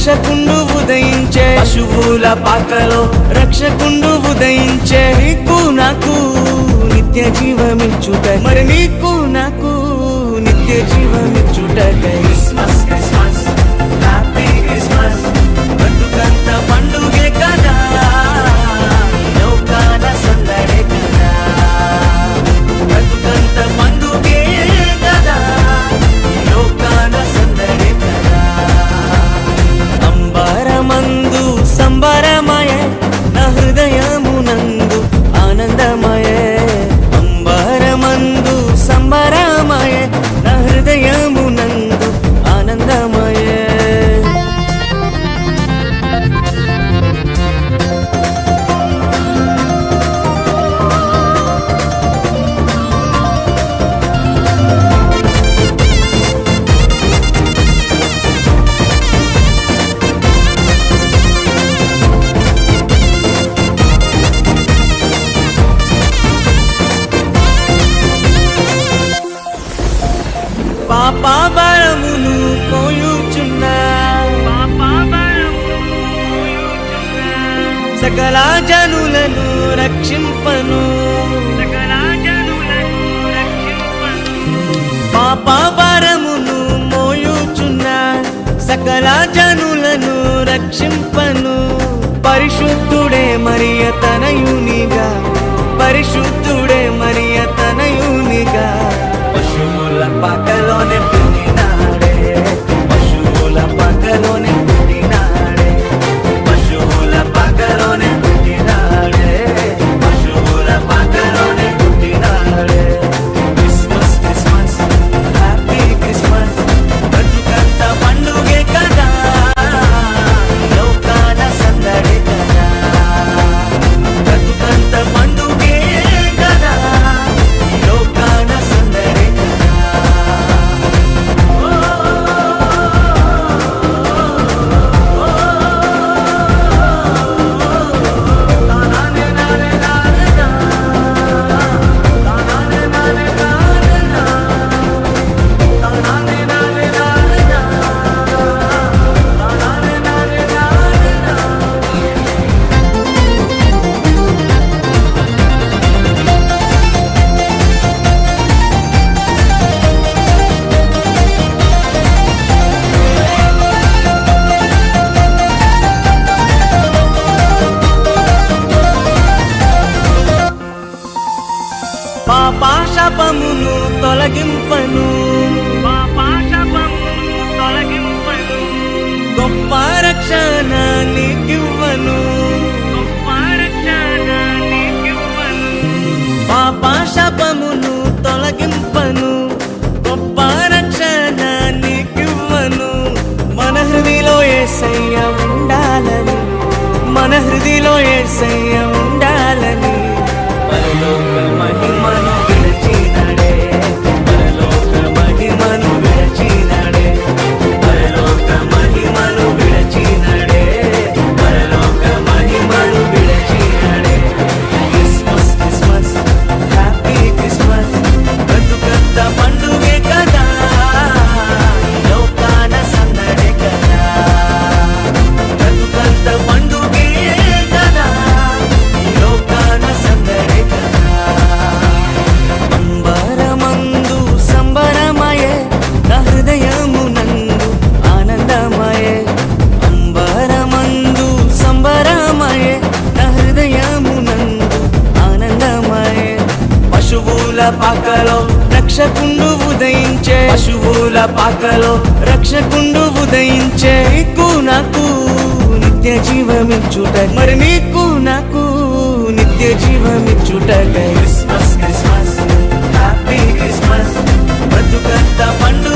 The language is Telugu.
రక్షకుండు ఉదయించే, పశువుల పాకలో రక్షకుండు ఉదయించే. నీకు నాకు నిత్య జీవమిచ్చుటకై, మరి నీకు నాకు నిత్య జీవమిచ్చుటకై. క్రిస్మస్ క్రిస్మస్ హ్యాపీ క్రిస్మస్, బతుకంత పండుగే కదా, లోకాల సందడే కదా, బతుకంత పండుగే కదా, లోకాల సందడే కదా. అంబరమందు సంబరమయే, నా హృదయమునందు ఆనందమయే. అంబరమందు సంబరమయే, నా హృదయమునందు ఆనందమయే. పాపభరమును మోయుచున్నా, సకల జనులను రక్షింపను, పాపభరమును మోయుచున్నా, సకల జనులను రక్షింపను. పరిశుద్ధుడే మరియ తనయునిగా, పరిశుద్ధుడే మరియ తనయునిగా. పశువుల పాకలోనే పుట్టినాడే, పశువుల పాకలోనే పుట్టినాడే, పశువుల పాకలోనే పుట్టినాడే, పశువుల పాకలోనే పుట్టినాడే. క్రిస్మస్ క్రిస్మస్ హ్యాపీ క్రిస్మస్, బతుకంత పండుగే కదా, లోకాల సందడే కదా, బతుకంత పండుగే కదా, లోకాల సందడే కదా. పాపశాపమును తొలగింపను, గొప్ప రక్షణ నీకివ్వను, పాపశాపమును తొలగింపను, గొప్ప రక్షణ నీకివ్వను. మన హృదిలో యేసయ్య ఉండాలని, మన హృదిలో యేసయ్య ఉండాలని. పరలోక మహిమను విడచినడే, పరలోక మహిమను విడచినడే, పరలోక మహిమను విడచినడే, పరలోక మహిమను విడచినడే. క్రిస్మస్ క్రిస్మస్ హ్యాపీ క్రిస్మస్, బతుకంత పండుగే కదా, లోకాల సందడే కదా, బతుకంత పండుగే కదా, లోకాల సందడే కదా. అంబరమందు సంబరమయే, నా హృదయమునందు ఆనందమయే. అంబరమందు సంబరమయే, నా హృదయమునందు ఆనందమయే. పశువుల పాకలో రక్షకుండు ఉదయించే, పశువుల పాకలో రక్షకుండు ఉదయించే. నీకు నాకు నిత్య జీవమిచ్చుటకై, మరి నీకు నాకు నిత్య జీవమిచ్చుటకై. క్రిస్మస్ క్రిస్మస్ హ్యాపీ క్రిస్మస్, బతుకంత పండు